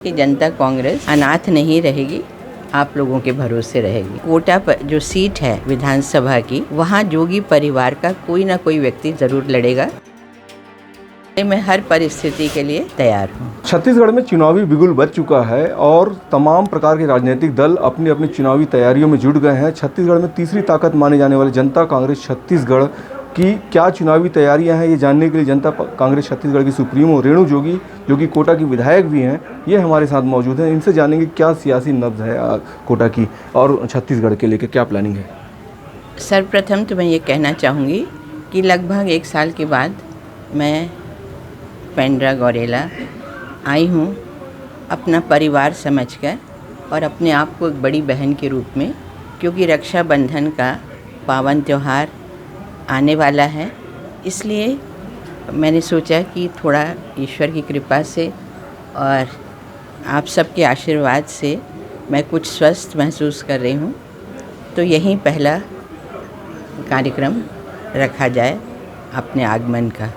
कि जनता कांग्रेस अनाथ नहीं रहेगी, आप लोगों के भरोसे रहेगी। कोटा पर जो सीट है विधानसभा की, वहाँ जोगी परिवार का कोई ना कोई व्यक्ति जरूर लड़ेगा। मैं हर परिस्थिति के लिए तैयार हूँ। छत्तीसगढ़ में चुनावी बिगुल बज चुका है और तमाम प्रकार के राजनीतिक दल अपनी अपनी चुनावी तैयारियों में जुट गए हैं। छत्तीसगढ़ में तीसरी ताकत माने जाने वाली जनता कांग्रेस छत्तीसगढ़ की क्या चुनावी तैयारियां हैं, ये जानने के लिए जनता कांग्रेस छत्तीसगढ़ की सुप्रीमो रेणु जोगी, जो कि कोटा की विधायक भी हैं, ये हमारे साथ मौजूद हैं। इनसे जानेंगे क्या सियासी नब्ज़ है कोटा की और छत्तीसगढ़ के लेकर क्या प्लानिंग है। सर्वप्रथम तो मैं ये कहना चाहूँगी कि लगभग 1 साल के बाद मैं पेंड्रा गौरेला आई हूँ, अपना परिवार समझकर और अपने आप को एक बड़ी बहन के रूप में, क्योंकि रक्षाबंधन का पावन त्यौहार आने वाला है। इसलिए मैंने सोचा कि थोड़ा ईश्वर की कृपा से और आप सबके आशीर्वाद से मैं कुछ स्वस्थ महसूस कर रही हूँ, तो यही पहला कार्यक्रम रखा जाए अपने आगमन का।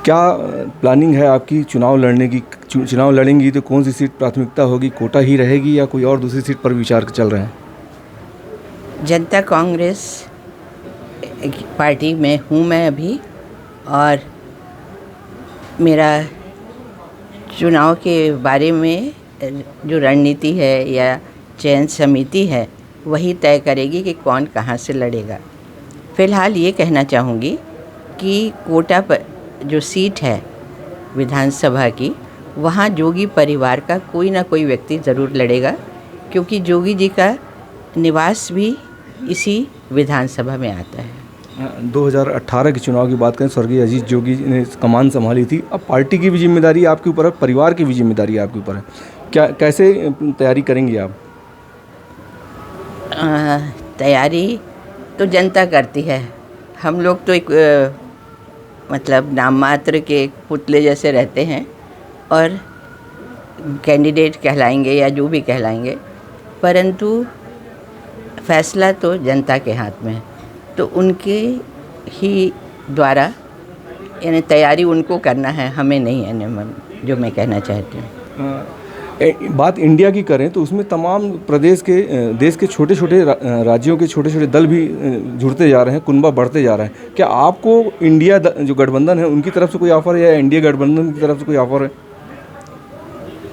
क्या प्लानिंग है आपकी चुनाव लड़ने की? चुनाव लड़ेंगी तो कौन सी सीट प्राथमिकता होगी? कोटा ही रहेगी या कोई और दूसरी सीट पर विचार चल रहे हैं? जनता कांग्रेस पार्टी में हूँ मैं अभी, और मेरा चुनाव के बारे में जो रणनीति है या चयन समिति है, वही तय करेगी कि कौन कहाँ से लड़ेगा। फ़िलहाल ये कहना चाहूँगी कि कोटा पर जो सीट है विधानसभा की, वहाँ जोगी परिवार का कोई ना कोई व्यक्ति ज़रूर लड़ेगा, क्योंकि जोगी जी का निवास भी इसी विधानसभा में आता है। 2018 के चुनाव की बात करें, स्वर्गीय अजीत जोगी ने कमान संभाली थी। अब पार्टी की भी जिम्मेदारी आपके ऊपर है, परिवार की भी जिम्मेदारी आपके ऊपर है। क्या कैसे तैयारी करेंगी आप? तैयारी तो जनता करती है। हम लोग तो एक मतलब नाम मात्र के एक पुतले जैसे रहते हैं और कैंडिडेट कहलाएंगे या जो भी कहलाएंगे, परंतु फैसला तो जनता के हाथ में है। तो उनके ही द्वारा यानी तैयारी उनको करना है, हमें नहीं है, जो मैं कहना चाहती हूँ। बात इंडिया की करें तो उसमें तमाम प्रदेश के देश के छोटे छोटे राज्यों के छोटे छोटे दल भी जुड़ते जा रहे हैं, कुनबा बढ़ते जा रहे हैं। क्या आपको इंडिया जो गठबंधन है उनकी तरफ से कोई ऑफ़र है या इंडिया गठबंधन की तरफ से कोई ऑफ़र है?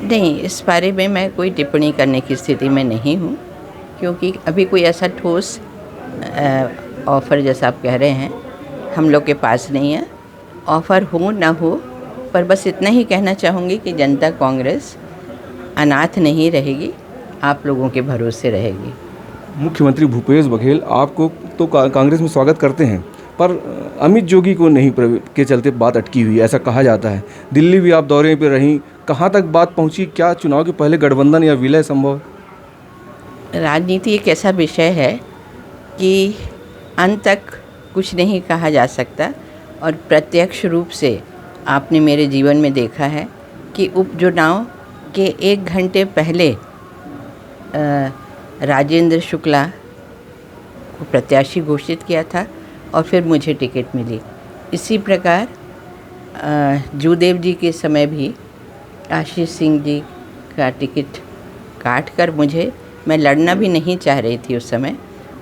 नहीं, इस बारे में मैं कोई टिप्पणी करने की स्थिति में नहीं हूँ, क्योंकि अभी कोई ऐसा ठोस ऑफ़र जैसा आप कह रहे हैं हम लोग के पास नहीं है। ऑफ़र हो ना हो, पर बस इतना ही कहना चाहूँगी कि जनता कांग्रेस अनाथ नहीं रहेगी, आप लोगों के भरोसे रहेगी। मुख्यमंत्री भूपेश बघेल आपको तो कांग्रेस में स्वागत करते हैं, पर अमित जोगी को नहीं के चलते बात अटकी हुई है, ऐसा कहा जाता है। दिल्ली भी आप दौरे पर रहीं, कहाँ तक बात पहुँची? क्या चुनाव के पहले गठबंधन या विलय संभव? राजनीति एक ऐसा विषय है कि अंत तक कुछ नहीं कहा जा सकता, और प्रत्यक्ष रूप से आपने मेरे जीवन में देखा है कि उपचुनाव के 1 घंटे पहले राजेंद्र शुक्ला को प्रत्याशी घोषित किया था और फिर मुझे टिकट मिली। इसी प्रकार जूदेव जी के समय भी आशीष सिंह जी का टिकट काट कर मैं लड़ना भी नहीं चाह रही थी उस समय,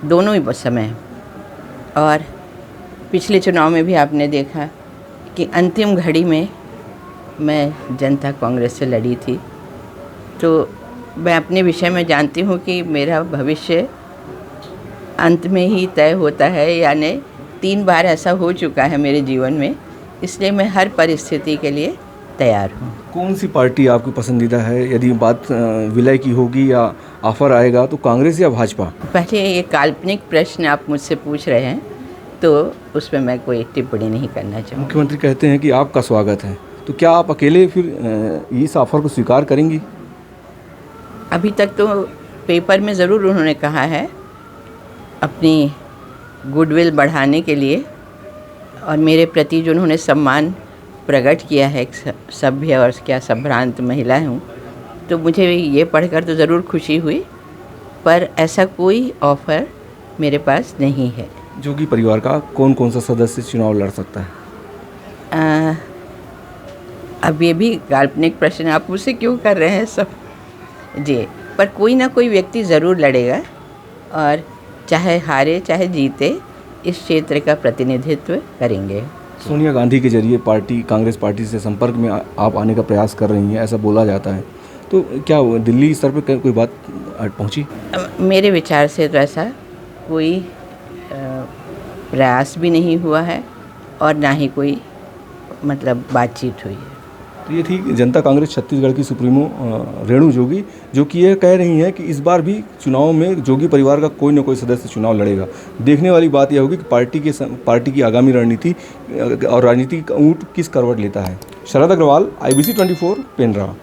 दोनों ही समय। और पिछले चुनाव में भी आपने देखा कि अंतिम घड़ी में मैं जनता कांग्रेस से लड़ी थी। तो मैं अपने विषय में जानती हूँ कि मेरा भविष्य अंत में ही तय होता है, यानी 3 बार ऐसा हो चुका है मेरे जीवन में, इसलिए मैं हर परिस्थिति के लिए तैयार हूँ। कौन सी पार्टी आपकी पसंदीदा है? यदि बात विलय की होगी या ऑफर आएगा तो कांग्रेस या भाजपा? पहले ये काल्पनिक प्रश्न आप मुझसे पूछ रहे हैं, तो उसमें मैं कोई टिप्पणी नहीं करना चाहूँगी। मुख्यमंत्री कहते हैं कि आपका स्वागत है, तो क्या आप अकेले फिर इस ऑफर को स्वीकार करेंगी? अभी तक तो पेपर में ज़रूर उन्होंने कहा है, अपनी गुडविल बढ़ाने के लिए और मेरे प्रति जो उन्होंने सम्मान प्रकट किया है, एक सभ्य और क्या संभ्रांत महिला हूँ, तो मुझे ये पढ़कर तो ज़रूर खुशी हुई, पर ऐसा कोई ऑफ़र मेरे पास नहीं है। जोगी परिवार का कौन कौन सा सदस्य चुनाव लड़ सकता है? अब ये भी काल्पनिक प्रश्न आप मुझसे क्यों कर रहे हैं सब जी। पर कोई ना कोई व्यक्ति ज़रूर लड़ेगा और चाहे हारे चाहे जीते इस क्षेत्र का प्रतिनिधित्व करेंगे। सोनिया गांधी के जरिए कांग्रेस पार्टी से संपर्क में आप आने का प्रयास कर रही हैं, ऐसा बोला जाता है, तो क्या दिल्ली स्तर पर कोई बात पहुंची? मेरे विचार से तो ऐसा कोई प्रयास भी नहीं हुआ है और ना ही कोई मतलब बातचीत हुई है। तो ये थी जनता कांग्रेस छत्तीसगढ़ की सुप्रीमो रेणु जोगी, जो कि यह कह रही हैं कि इस बार भी चुनाव में जोगी परिवार का कोई ना कोई सदस्य चुनाव लड़ेगा। देखने वाली बात यह होगी कि पार्टी की आगामी रणनीति और राजनीति का ऊँट किस करवट लेता है। शरद अग्रवाल, IBC 24, पेंड्रा।